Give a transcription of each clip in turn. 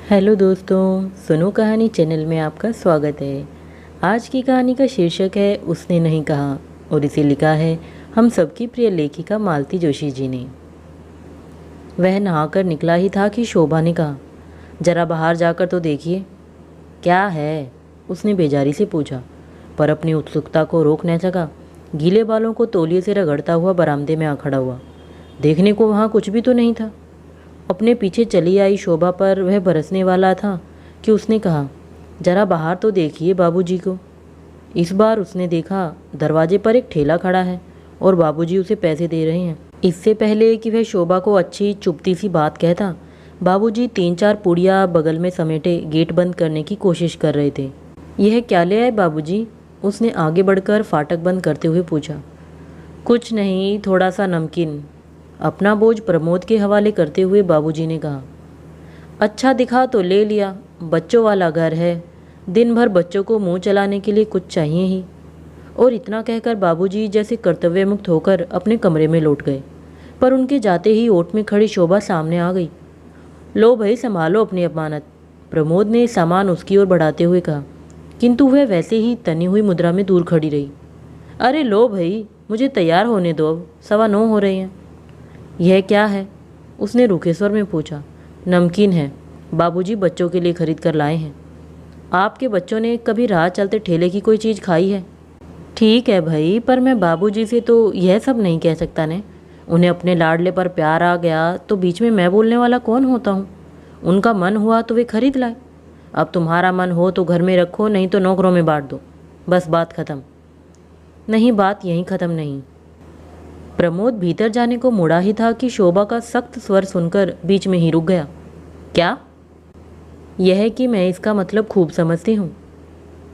Hello दोस्तों, सुनो कहानी चैनल में आपका स्वागत है। आज की कहानी का शीर्षक है उसने नहीं कहा और इसे लिखा है हम सबकी प्रिय लेखिका मालती जोशी जी ने। वह नहाकर निकला ही था कि शोभा ने कहा, जरा बाहर जाकर तो देखिए। क्या है? उसने बेजारी से पूछा, पर अपनी उत्सुकता को रोक न सका। गीले बालों को तौलिए से रगड़ता हुआ बरामदे में आ खड़ा हुआ। देखने को वहाँ कुछ भी तो नहीं था। अपने पीछे चली आई शोभा पर वह बरसने वाला था कि उसने कहा, जरा बाहर तो देखिए बाबूजी को। इस बार उसने देखा दरवाजे पर एक ठेला खड़ा है और बाबूजी उसे पैसे दे रहे हैं। इससे पहले कि वह शोभा को अच्छी चुभती सी बात कहता, बाबूजी 3-4 पुड़िया बगल में समेटे गेट बंद करने की कोशिश कर रहे थे। यह क्या ले आए बाबूजी? उसने आगे बढ़कर फाटक बंद करते हुए पूछा। कुछ नहीं, थोड़ा सा नमकीन। अपना बोझ प्रमोद के हवाले करते हुए बाबूजी ने कहा। अच्छा दिखा तो ले लिया, बच्चों वाला घर है, दिन भर बच्चों को मुंह चलाने के लिए कुछ चाहिए ही। और इतना कहकर बाबूजी जैसे कर्तव्य मुक्त होकर अपने कमरे में लौट गए, पर उनके जाते ही ओट में खड़ी शोभा सामने आ गई। लो भाई, संभालो अपनी अमानत, प्रमोद ने सामान उसकी ओर बढ़ाते हुए कहा, किंतु वह वैसे ही तनी हुई मुद्रा में दूर खड़ी रही। अरे लो भाई, मुझे तैयार होने दो, अब 9:15 हो रहे हैं। यह क्या है? उसने रूखे स्वर में पूछा। नमकीन है, बाबूजी बच्चों के लिए खरीद कर लाए हैं। आपके बच्चों ने कभी राह चलते ठेले की कोई चीज़ खाई है? ठीक है भाई, पर मैं बाबूजी से तो यह सब नहीं कह सकता ने। उन्हें अपने लाडले पर प्यार आ गया तो बीच में मैं बोलने वाला कौन होता हूँ? उनका मन हुआ तो वे खरीद लाए। अब तुम्हारा मन हो तो घर में रखो, नहीं तो नौकरों में बांट दो। बस बात खत्म। नहीं, बात यहीं ख़त्म नहीं। प्रमोद भीतर जाने को मुड़ा ही था कि शोभा का सख्त स्वर सुनकर बीच में ही रुक गया। क्या? यह है कि मैं इसका मतलब खूब समझती हूँ।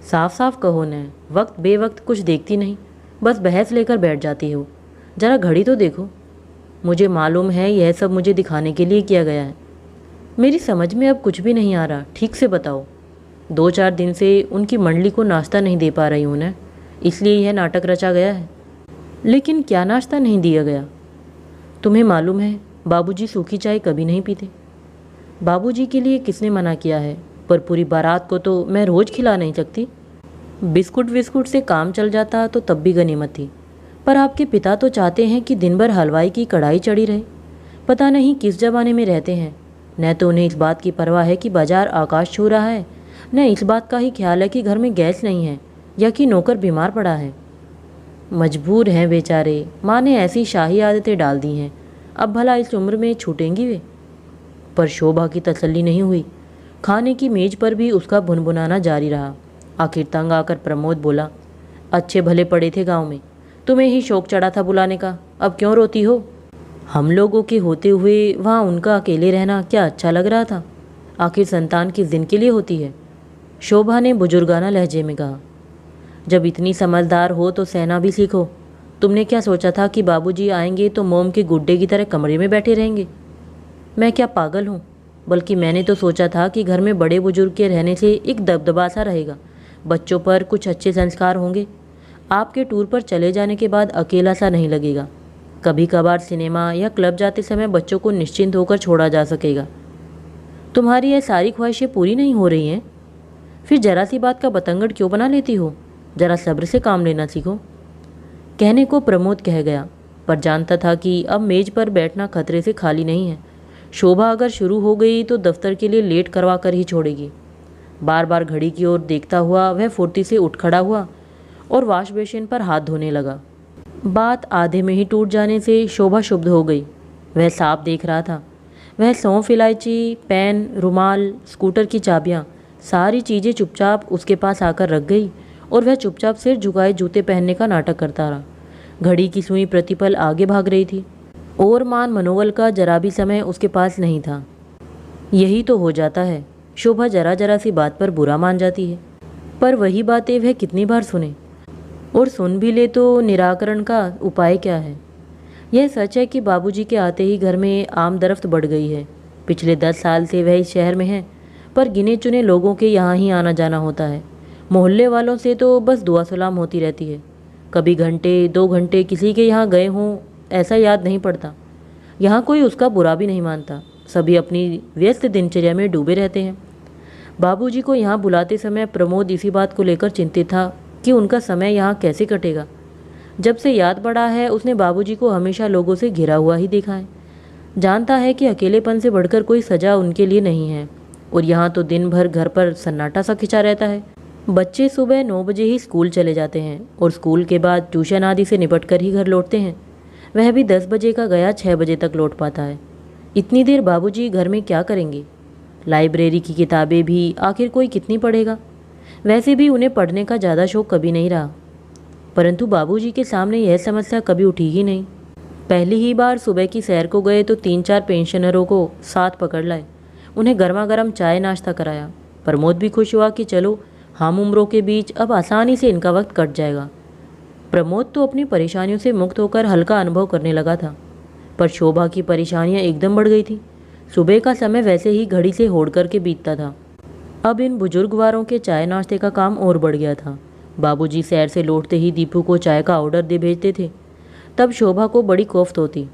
साफ साफ कहो न, वक्त बेवक्त कुछ देखती नहीं, बस बहस लेकर बैठ जाती हो। जरा घड़ी तो देखो। मुझे मालूम है यह सब मुझे दिखाने के लिए किया गया है। मेरी समझ में अब कुछ भी नहीं आ रहा, ठीक से बताओ। 2-4 दिन से उनकी मंडली को नाश्ता नहीं दे पा रही हूँ न, इसलिए यह नाटक रचा गया है। लेकिन क्या नाश्ता नहीं दिया गया? तुम्हें मालूम है बाबूजी सूखी चाय कभी नहीं पीते। बाबूजी के लिए किसने मना किया है, पर पूरी बारात को तो मैं रोज़ खिला नहीं सकती। बिस्कुट विस्कुट से काम चल जाता तो तब भी गनीमत थी, पर आपके पिता तो चाहते हैं कि दिन भर हलवाई की कढ़ाई चढ़ी रहे। पता नहीं किस जमाने में रहते हैं। न तो उन्हें इस बात की परवाह है कि बाजार आकाश छू रहा है, न इस बात का ही ख्याल है कि घर में गैस नहीं है या कि नौकर बीमार पड़ा है। मजबूर हैं बेचारे, माँ ने ऐसी शाही आदतें डाल दी हैं, अब भला इस उम्र में छूटेंगी वे? पर शोभा की तसल्ली नहीं हुई। खाने की मेज पर भी उसका भुनभुनाना जारी रहा। आखिर तंग आकर प्रमोद बोला, अच्छे भले पड़े थे गांव में, तुम्हें ही शौक चढ़ा था बुलाने का, अब क्यों रोती हो? हम लोगों के होते हुए वहाँ उनका अकेले रहना क्या अच्छा लग रहा था? आखिर संतान किस दिन के लिए होती है? शोभा ने बुजुर्गाना लहजे में कहा। जब इतनी समझदार हो तो सहना भी सीखो। तुमने क्या सोचा था कि बाबूजी आएंगे तो मोम के गुड्डे की तरह कमरे में बैठे रहेंगे? मैं क्या पागल हूँ? बल्कि मैंने तो सोचा था कि घर में बड़े बुजुर्ग के रहने से एक दबदबा सा रहेगा, बच्चों पर कुछ अच्छे संस्कार होंगे। आपके टूर पर चले जाने के बाद अकेला सा नहीं लगेगा। कभी कभार सिनेमा या क्लब जाते समय बच्चों को निश्चिंत होकर छोड़ा जा सकेगा। तुम्हारी यह सारी ख्वाहिशें पूरी नहीं हो रही हैं? फिर जरा सी बात का बतंगड़ क्यों बना लेती हो? जरा सब्र से काम लेना सीखो। कहने को प्रमोद कह गया, पर जानता था कि अब मेज पर बैठना खतरे से खाली नहीं है। शोभा अगर शुरू हो गई तो दफ्तर के लिए लेट करवा कर ही छोड़ेगी। बार बार घड़ी की ओर देखता हुआ वह फुर्ती से उठ खड़ा हुआ और वॉश बेसिन पर हाथ धोने लगा। बात आधे में ही टूट जाने से शोभा शुद्ध हो गई। वह साफ देख रहा था। वह सौंफ, इलायची, पेन, रुमाल, स्कूटर की चाबियाँ, सारी चीज़ें चुपचाप उसके पास आकर रख गई और वह चुपचाप सिर झुकाए जूते पहनने का नाटक करता रहा। घड़ी की सुई प्रतिपल आगे भाग रही थी और मान मनोवल का जरा भी समय उसके पास नहीं था। यही तो हो जाता है, शोभा जरा जरा सी बात पर बुरा मान जाती है, पर वही बातें वह कितनी बार सुने, और सुन भी ले तो निराकरण का उपाय क्या है? यह सच है कि बाबूजी के आते ही घर में आमदरफ्त बढ़ गई है। पिछले 10 साल से वह इस शहर में है, पर गिने चुने लोगों के यहाँ ही आना जाना होता है। मोहल्ले वालों से तो बस दुआ सलाम होती रहती है। कभी घंटे 2 घंटे किसी के यहाँ गए हों ऐसा याद नहीं पड़ता। यहाँ कोई उसका बुरा भी नहीं मानता, सभी अपनी व्यस्त दिनचर्या में डूबे रहते हैं। बाबूजी को यहाँ बुलाते समय प्रमोद इसी बात को लेकर चिंतित था कि उनका समय यहाँ कैसे कटेगा। जब से याद पड़ा है उसने बाबूजी को हमेशा लोगों से घिरा हुआ ही देखा है। जानता है कि अकेलेपन से बढ़कर कोई सजा उनके लिए नहीं है। और यहाँ तो दिन भर घर पर सन्नाटा सा खिंचा रहता है। बच्चे सुबह 9 बजे ही स्कूल चले जाते हैं और स्कूल के बाद ट्यूशन आदि से निपट कर ही घर लौटते हैं। वह भी 10 बजे का गया 6 बजे तक लौट पाता है। इतनी देर बाबूजी घर में क्या करेंगे? लाइब्रेरी की किताबें भी आखिर कोई कितनी पढ़ेगा? वैसे भी उन्हें पढ़ने का ज़्यादा शौक कभी नहीं रहा, परंतु बाबूजी के सामने यह समस्या कभी उठी ही नहीं। पहली ही बार सुबह की सैर को गए तो 3-4 पेंशनरों को साथ पकड़ लाए। उन्हें गर्मा गर्म चाय नाश्ता कराया। प्रमोद भी खुश हुआ कि चलो हम उम्रों के बीच अब आसानी से इनका वक्त कट जाएगा। प्रमोद तो अपनी परेशानियों से मुक्त होकर हल्का अनुभव करने लगा था, पर शोभा की परेशानियां एकदम बढ़ गई थी। सुबह का समय वैसे ही घड़ी से होड़ करके बीतता था, अब इन बुजुर्गवारों के चाय नाश्ते का काम और बढ़ गया था। बाबूजी सैर से लौटते ही दीपू को चाय का ऑर्डर दे भेजते थे। तब शोभा को बड़ी कोफ्त होती।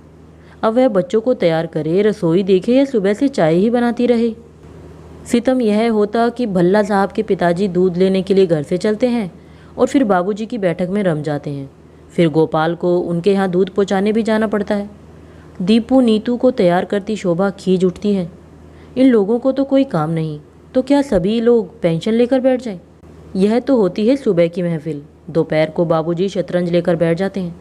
अब वह बच्चों को तैयार करे, रसोई देखे या सुबह से चाय ही बनाती रहे। सितम यह होता कि भल्ला साहब के पिताजी दूध लेने के लिए घर से चलते हैं और फिर बाबूजी की बैठक में रम जाते हैं। फिर गोपाल को उनके यहाँ दूध पहुँचाने भी जाना पड़ता है। दीपू नीतू को तैयार करती शोभा खींच उठती है। इन लोगों को तो कोई काम नहीं, तो क्या सभी लोग पेंशन लेकर बैठ जाएं? यह तो होती है सुबह की महफिल। दोपहर को बाबूजी शतरंज लेकर बैठ जाते हैं।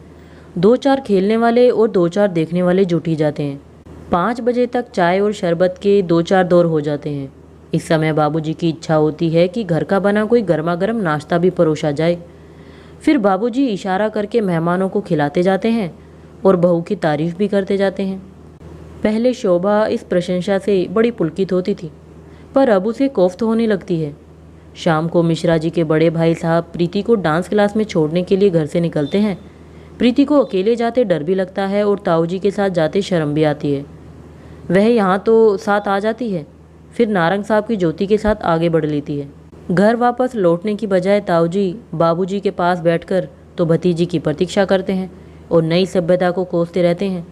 2-4 खेलने वाले और 2-4 देखने वाले जुट ही जाते हैं। 5 बजे तक चाय और शरबत के 2-4 दौर हो जाते हैं। इस समय बाबूजी की इच्छा होती है कि घर का बना कोई गर्मा गर्म नाश्ता भी परोसा जाए। फिर बाबूजी इशारा करके मेहमानों को खिलाते जाते हैं और बहू की तारीफ भी करते जाते हैं। पहले शोभा इस प्रशंसा से बड़ी पुलकित होती थी, पर अब उसे कोफ्त होने लगती है। शाम को मिश्रा जी के बड़े भाई साहब प्रीति को डांस क्लास में छोड़ने के लिए घर से निकलते हैं। प्रीति को अकेले जाते डर भी लगता है और ताऊ जी के साथ जाते शर्म भी आती है। वह यहाँ तो साथ आ जाती है, फिर नारंग साहब की ज्योति के साथ आगे बढ़ लेती है। घर वापस लौटने की बजाय ताऊ जी बाबूजी के पास बैठकर तो भतीजी की प्रतीक्षा करते हैं और नई सभ्यता को कोसते रहते हैं।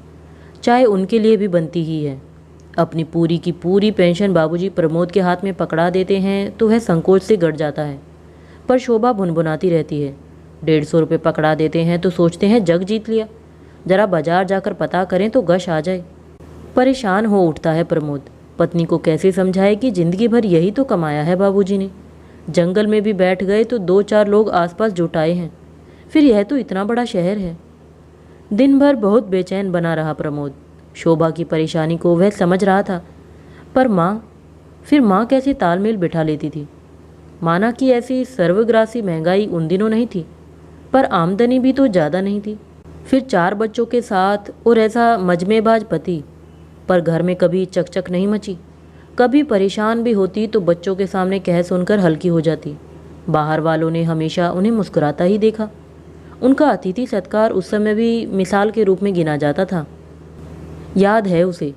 चाय उनके लिए भी बनती ही है। अपनी पूरी की पूरी पेंशन बाबूजी प्रमोद के हाथ में पकड़ा देते हैं तो वह संकोच से गड़ जाता है, पर शोभा भुनभुनाती रहती है। 150 रुपये पकड़ा देते हैं तो सोचते हैं जग जीत लिया, जरा बाजार जाकर पता करें तो गश आ जाए। परेशान हो उठता है प्रमोद। पत्नी को कैसे समझाए कि जिंदगी भर यही तो कमाया है बाबूजी ने। जंगल में भी बैठ गए तो 2-4 लोग आसपास जुटाए हैं, फिर यह तो इतना बड़ा शहर है। दिन भर बहुत बेचैन बना रहा प्रमोद। शोभा की परेशानी को वह समझ रहा था, पर माँ कैसे तालमेल बिठा लेती थी। माना कि ऐसी सर्वग्रासी महंगाई उन दिनों नहीं थी, पर आमदनी भी तो ज़्यादा नहीं थी। फिर 4 बच्चों के साथ और ऐसा मजमेबाज पति, पर घर में कभी चकचक नहीं मची। कभी परेशान भी होती तो बच्चों के सामने कह सुनकर हल्की हो जाती। बाहर वालों ने हमेशा उन्हें मुस्कुराता ही देखा। उनका अतिथि सत्कार उस समय भी मिसाल के रूप में गिना जाता था। याद है उसे,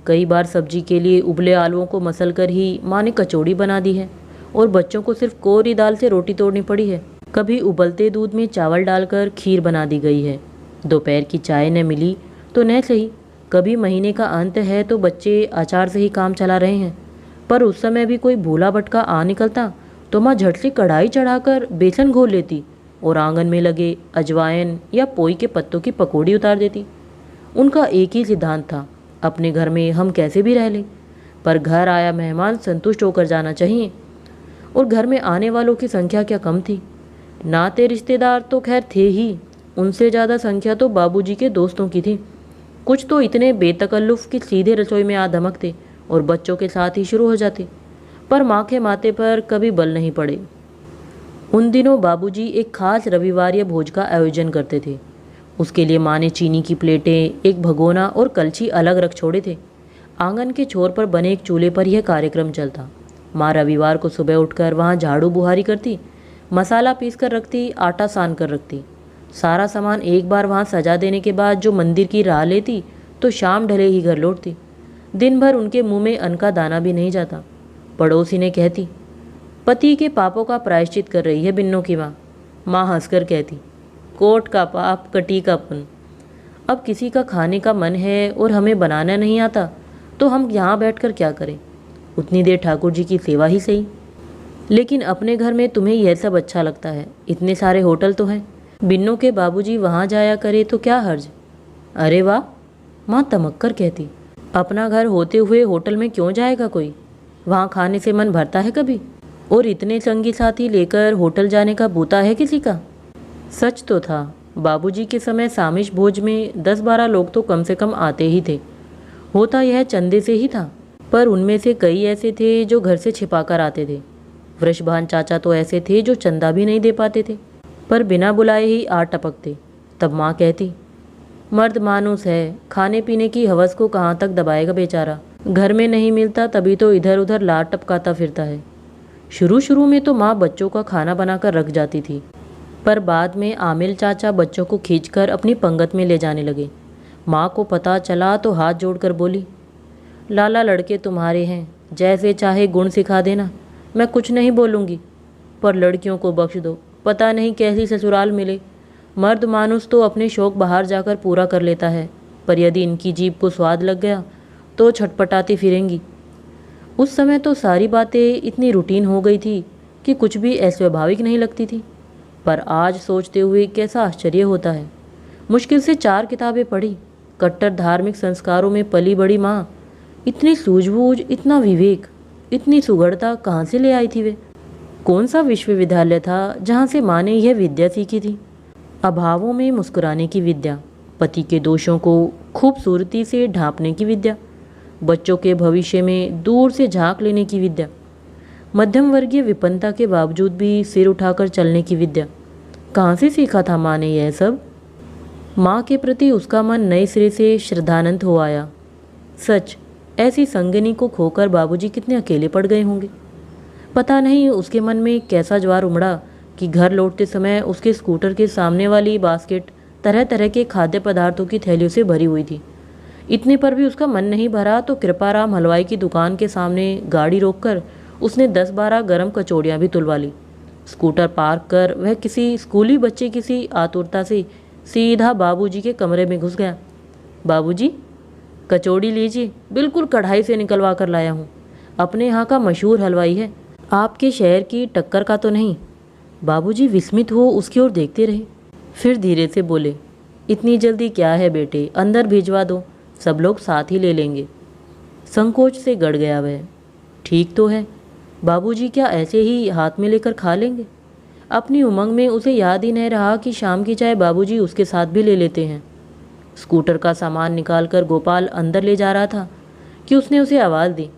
कई बार सब्जी के लिए उबले आलुओं को मसल कर ही माँ ने कचौड़ी बना दी है और बच्चों को सिर्फ कोरी दाल से रोटी तोड़नी पड़ी है। कभी उबलते दूध में चावल डालकर खीर बना दी गई है। दोपहर की चाय न मिली तो न सही, कभी महीने का अंत है तो बच्चे अचार से ही काम चला रहे हैं, पर उस समय भी कोई भूला भटका आ निकलता तो माँ झट से कढ़ाई चढ़ाकर बेसन घोल लेती और आंगन में लगे अजवाइन या पोई के पत्तों की पकौड़ी उतार देती। उनका एक ही सिद्धांत था, अपने घर में हम कैसे भी रह लें, पर घर आया मेहमान संतुष्ट होकर जाना चाहिए। और घर में आने वालों की संख्या क्या कम थी। नाते रिश्तेदार तो खैर थे ही, उनसे ज़्यादा संख्या तो बाबूजी के दोस्तों की थी। कुछ तो इतने बेतकल्लुफ़ कि सीधे रसोई में आ धमकते और बच्चों के साथ ही शुरू हो जाते, पर माँ के माथे पर कभी बल नहीं पड़े। उन दिनों बाबूजी एक खास रविवारीय भोज का आयोजन करते थे। उसके लिए माँ ने चीनी की प्लेटें, एक भगोना और कलछी अलग रख छोड़े थे। आंगन के छोर पर बने एक चूल्हे पर यह कार्यक्रम चलता। माँ रविवार को सुबह उठकर वहाँ झाड़ू बुहारी करती, मसाला पीस कर रखती, आटा सान कर रखती। सारा सामान एक बार वहाँ सजा देने के बाद जो मंदिर की राह लेती तो शाम ढले ही घर लौटती। दिन भर उनके मुंह में अन्न का दाना भी नहीं जाता। पड़ोसी ने कहती, पति के पापों का प्रायश्चित कर रही है बिन्नों की माँ। माँ हंसकर कहती, कोट का पाप कटी का पुण्य। अब किसी का खाने का मन है और हमें बनाना नहीं आता तो हम यहाँ बैठकर क्या करें? उतनी देर ठाकुर जी की सेवा ही सही। लेकिन अपने घर में तुम्हें यह सब अच्छा लगता है, इतने सारे होटल तो हैं। बिन्नों के बाबूजी वहाँ जाया करे तो क्या हर्ज? अरे वाह, माँ तमक कर कहती। अपना घर होते हुए होटल में क्यों जाएगा कोई? वहाँ खाने से मन भरता है कभी? और इतने संगी साथी लेकर होटल जाने का बूता है किसी का? सच तो था, बाबूजी के समय सामिश भोज में 10-12 लोग तो कम से कम आते ही थे। होता यह चंदे से ही था, पर उनमें से कई ऐसे थे जो घर से छिपा कर आते थे। वृषभान चाचा तो ऐसे थे जो चंदा भी नहीं दे पाते थे, पर बिना बुलाए ही आ टपकते। तब माँ कहती, मर्द मानुस है, खाने पीने की हवस को कहाँ तक दबाएगा बेचारा। घर में नहीं मिलता तभी तो इधर उधर लार टपकाता फिरता है। शुरू शुरू में तो माँ बच्चों का खाना बनाकर रख जाती थी, पर बाद में आमिल चाचा बच्चों को खींचकर अपनी पंगत में ले जाने लगे। माँ को पता चला तो हाथ जोड़कर बोली, लाला लड़के तुम्हारे हैं, जैसे चाहे गुण सिखा देना, मैं कुछ नहीं बोलूँगी, पर लड़कियों को बख्श दो। पता नहीं कैसी ससुराल मिले। मर्द मानुस तो अपने शौक बाहर जाकर पूरा कर लेता है, पर यदि इनकी जीभ को स्वाद लग गया तो छटपटाती फिरेंगी। उस समय तो सारी बातें इतनी रूटीन हो गई थी कि कुछ भी अस्वाभाविक नहीं लगती थी, पर आज सोचते हुए कैसा आश्चर्य होता है। मुश्किल से 4 किताबें पढ़ी, कट्टर धार्मिक संस्कारों में पली बड़ी माँ, इतनी सूझबूझ, इतना विवेक, इतनी सुगढ़ता कहाँ से ले आई थी वे? कौन सा विश्वविद्यालय था जहाँ से माँ ने यह विद्या सीखी थी? अभावों में मुस्कुराने की विद्या, पति के दोषों को खूबसूरती से ढांपने की विद्या, बच्चों के भविष्य में दूर से झांक लेने की विद्या, मध्यम वर्गीय विपन्नता के बावजूद भी सिर उठाकर चलने की विद्या। कहाँ से सीखा था माँ ने यह सब? माँ के प्रति उसका मन नए सिरे से श्रद्धानंद हो आया। सच, ऐसी संगिनी को खोकर बाबूजी कितने अकेले पड़ गए होंगे। पता नहीं उसके मन में कैसा ज्वार उमड़ा कि घर लौटते समय उसके स्कूटर के सामने वाली बास्केट तरह तरह के खाद्य पदार्थों की थैलियों से भरी हुई थी। इतने पर भी उसका मन नहीं भरा तो कृपाराम हलवाई की दुकान के सामने गाड़ी रोककर उसने 10-12 गरम कचौड़ियाँ भी तुलवा ली। स्कूटर पार्क कर वह किसी स्कूली बच्चे की सी आतुरता से सीधा बाबूजी के कमरे में घुस गया। बाबूजी, कचौड़ी लीजिए, बिल्कुल कढ़ाई से निकलवा कर लाया हूँ। अपने यहाँ का मशहूर हलवाई है, आपके शहर की टक्कर का तो नहीं। बाबूजी विस्मित हो उसकी ओर देखते रहे, फिर धीरे से बोले, इतनी जल्दी क्या है बेटे, अंदर भिजवा दो, सब लोग साथ ही ले लेंगे। संकोच से गड़ गया वह। ठीक तो है, बाबूजी क्या ऐसे ही हाथ में लेकर खा लेंगे? अपनी उमंग में उसे याद ही नहीं रहा कि शाम की चाय बाबूजी उसके साथ भी ले लेते हैं। स्कूटर का सामान निकालकर गोपाल अंदर ले जा रहा था कि उसने उसे आवाज़ दी।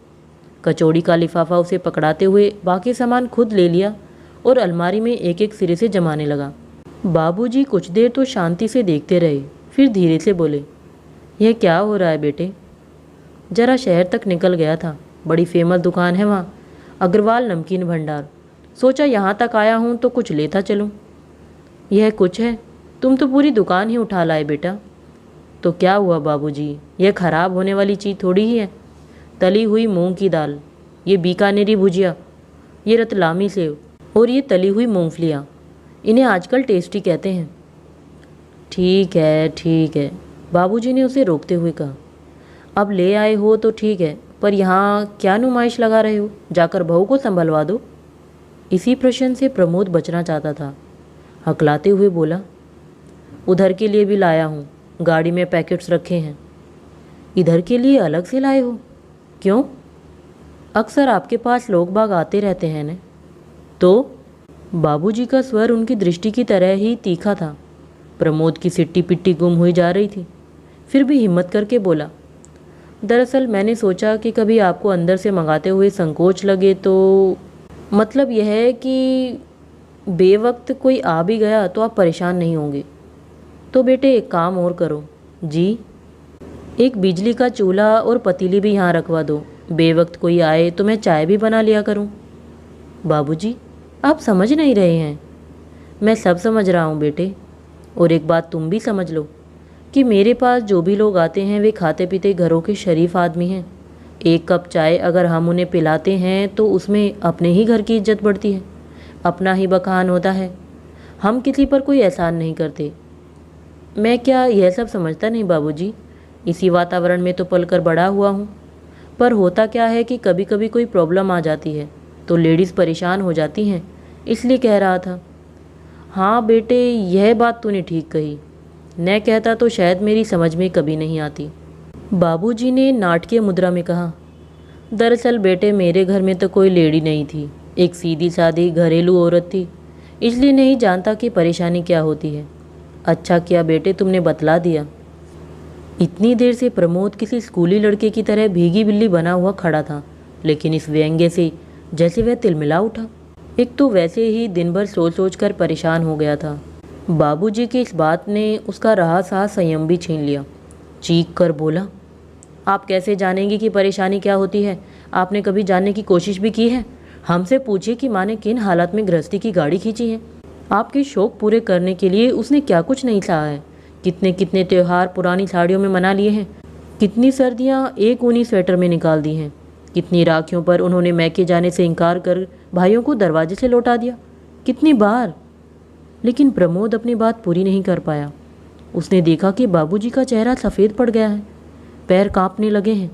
कचौड़ी का लिफाफा उसे पकड़ाते हुए बाकी सामान खुद ले लिया और अलमारी में एक एक सिरे से जमाने लगा। बाबूजी कुछ देर तो शांति से देखते रहे, फिर धीरे से बोले, यह क्या हो रहा है बेटे? जरा शहर तक निकल गया था, बड़ी फेमस दुकान है वहाँ, अग्रवाल नमकीन भंडार। सोचा यहाँ तक आया हूँ तो कुछ लेता चलूँ। यह कुछ है, तुम तो पूरी दुकान ही उठा लाए बेटा। तो क्या हुआ बाबूजी, यह खराब होने वाली चीज़ थोड़ी ही है। तली हुई मूंग की दाल, ये बीकानेरी भुजिया, ये रतलामी सेव और ये तली हुई मूंगफलियाँ, इन्हें आजकल टेस्टी कहते हैं। ठीक है, बाबूजी ने उसे रोकते हुए कहा। अब ले आए हो तो ठीक है, पर यहाँ क्या नुमाइश लगा रहे हो? जाकर बहू को संभलवा दो। इसी प्रश्न से प्रमोद बचना चाहता था। हकलाते हुए बोला, उधर के लिए भी लाया हूँ, गाड़ी में पैकेट्स रखे हैं। इधर के लिए अलग से लाए हो? क्यों? अक्सर आपके पास लोग बाग आते रहते हैं न। तो बाबूजी का स्वर उनकी दृष्टि की तरह ही तीखा था। प्रमोद की सिट्टी पिट्टी गुम हुई जा रही थी, फिर भी हिम्मत करके बोला, दरअसल मैंने सोचा कि कभी आपको अंदर से मंगाते हुए संकोच लगे तो, मतलब यह है कि बेवक्त कोई आ भी गया तो आप परेशान नहीं होंगे। तो बेटे एक काम और करो। जी? एक बिजली का चूल्हा और पतीली भी यहाँ रखवा दो, बेवक्त कोई आए तो मैं चाय भी बना लिया करूँ। बाबूजी, आप समझ नहीं रहे हैं। मैं सब समझ रहा हूँ बेटे, और एक बात तुम भी समझ लो कि मेरे पास जो भी लोग आते हैं वे खाते पीते घरों के शरीफ आदमी हैं। एक कप चाय अगर हम उन्हें पिलाते हैं तो उसमें अपने ही घर की इज्जत बढ़ती है, अपना ही बखान होता है। हम किसी पर कोई एहसान नहीं करते। मैं क्या यह सब समझता नहीं बाबूजी? इसी वातावरण में तो पलकर बड़ा हुआ हूँ। पर होता क्या है कि कभी कभी कोई प्रॉब्लम आ जाती है तो लेडीज़ परेशान हो जाती हैं, इसलिए कह रहा था। हाँ बेटे, यह बात तूने ठीक कही। न कहता तो शायद मेरी समझ में कभी नहीं आती। बाबूजी ने नाटकीय मुद्रा में कहा, दरअसल बेटे मेरे घर में तो कोई लेडी नहीं थी, एक सीधी सादी घरेलू औरत थी, इसलिए नहीं जानता कि परेशानी क्या होती है। अच्छा किया बेटे तुमने बतला दिया। इतनी देर से प्रमोद किसी स्कूली लड़के की तरह भीगी बिल्ली बना हुआ खड़ा था, लेकिन इस व्यंग्य से जैसे वह तिलमिला उठा। एक तो वैसे ही दिन भर सोच सोच कर परेशान हो गया था। बाबूजी की इस बात ने उसका रहा सहा संयम भी छीन लिया। चीख कर बोला, आप कैसे जानेंगे कि परेशानी क्या होती है? आपने कभी जानने की कोशिश भी की है? हमसे पूछिए कि माँ ने किन हालात में गृहस्थी की गाड़ी खींची है। आपके शौक पूरे करने के लिए उसने क्या कुछ नहीं सहा है। कितने कितने त्योहार पुरानी साड़ियों में मना लिए हैं, कितनी सर्दियाँ एक ऊनी स्वेटर में निकाल दी हैं, कितनी राखियों पर उन्होंने मैके जाने से इनकार कर भाइयों को दरवाजे से लौटा दिया, कितनी बार। लेकिन प्रमोद अपनी बात पूरी नहीं कर पाया। उसने देखा कि बाबूजी का चेहरा सफ़ेद पड़ गया है, पैर कांपने लगे हैं।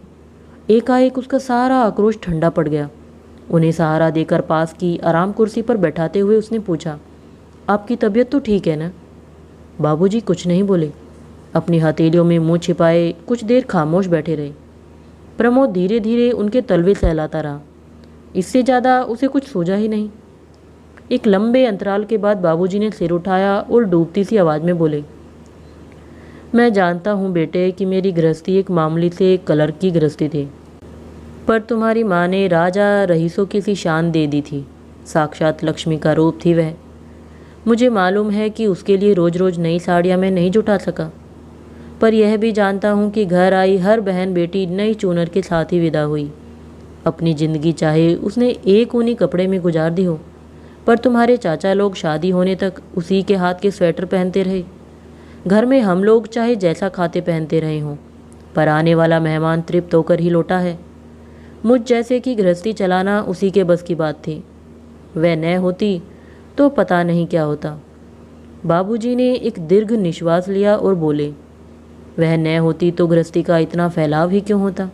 एकाएक उसका सारा आक्रोश ठंडा पड़ गया। उन्हें सहारा देकर पास की आराम कुर्सी पर बैठाते हुए उसने पूछा, आपकी तबीयत तो ठीक है ना? बाबूजी कुछ नहीं बोले, अपनी हथेलियों में मुंह छिपाए कुछ देर खामोश बैठे रहे। प्रमोद धीरे धीरे उनके तलवे सहलाता रहा। इससे ज़्यादा उसे कुछ सूझा ही नहीं। एक लंबे अंतराल के बाद बाबूजी ने सिर उठाया और डूबती सी आवाज़ में बोले, मैं जानता हूँ बेटे कि मेरी गृहस्थी एक मामूली से कलर की गृहस्थी थी, पर तुम्हारी माँ ने राजा रईसों की सी शान दे दी थी। साक्षात लक्ष्मी का रूप थी वह। मुझे मालूम है कि उसके लिए रोज़ रोज़ नई साड़ियाँ मैं नहीं जुटा सका, पर यह भी जानता हूँ कि घर आई हर बहन बेटी नई चूनर के साथ ही विदा हुई। अपनी ज़िंदगी चाहे उसने एक ऊनी कपड़े में गुजार दी हो, पर तुम्हारे चाचा लोग शादी होने तक उसी के हाथ के स्वेटर पहनते रहे। घर में हम लोग चाहे जैसा खाते पहनते रहे हों, पर आने वाला मेहमान तृप्त होकर ही लौटा है। मुझ जैसे की गृहस्थी चलाना उसी के बस की बात थी। वह न होती तो पता नहीं क्या होता। बाबूजी ने एक दीर्घ निश्वास लिया और बोले, वह न होती तो गृहस्थी का इतना फैलाव ही क्यों होता?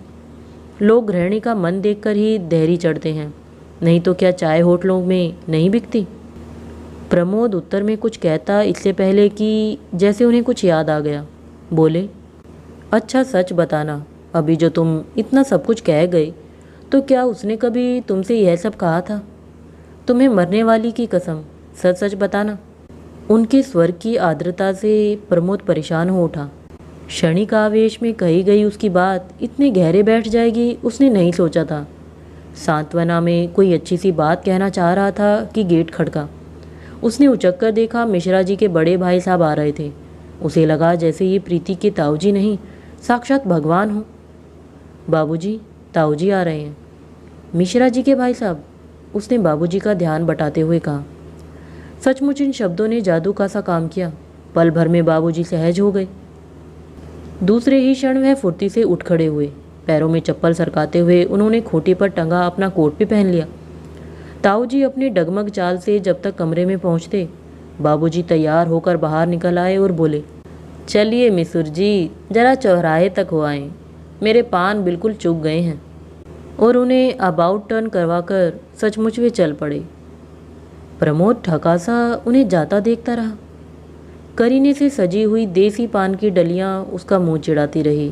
लोग गृहिणी का मन देखकर ही देहरी चढ़ते हैं, नहीं तो क्या चाय होटलों में नहीं बिकती? प्रमोद उत्तर में कुछ कहता इससे पहले कि जैसे उन्हें कुछ याद आ गया, बोले, अच्छा सच बताना, अभी जो तुम इतना सब कुछ कह गए तो क्या उसने कभी तुमसे यह सब कहा था? तुम्हें मरने वाली की कसम, सच सच बताना। उनके स्वर की आर्द्रता से प्रमोद परेशान हो उठा। क्षणिक आवेश में कही गई उसकी बात इतने गहरे बैठ जाएगी उसने नहीं सोचा था। सांत्वना में कोई अच्छी सी बात कहना चाह रहा था कि गेट खड़का। उसने उचक कर देखा, मिश्रा जी के बड़े भाई साहब आ रहे थे। उसे लगा जैसे ये प्रीति के ताऊजी नहीं, साक्षात भगवान हो। बाबूजी, ताऊजी आ रहे हैं। मिश्रा जी के भाई साहब, उसने बाबूजी का ध्यान बटाते हुए कहा। सचमुच इन शब्दों ने जादू का सा काम किया। पल भर में बाबूजी सहज हो गए। दूसरे ही क्षण वह फुर्ती से उठ खड़े हुए। पैरों में चप्पल सरकाते हुए उन्होंने खूंटी पर टंगा अपना कोट भी पहन लिया। ताऊजी अपनी डगमग चाल से जब तक कमरे में पहुंचते, बाबूजी तैयार होकर बाहर निकल आए और बोले, चलिए मिसुर जी, जरा चौराहे तक हो आए, मेरे पान बिल्कुल चुक गए हैं। और उन्हें अबाउट टर्न करवाकर सचमुच वे चल पड़े। प्रमोद ठका सा उन्हें जाता देखता रहा। करीने से सजी हुई देसी पान की डलियां उसका मुंह चिढ़ाती रही।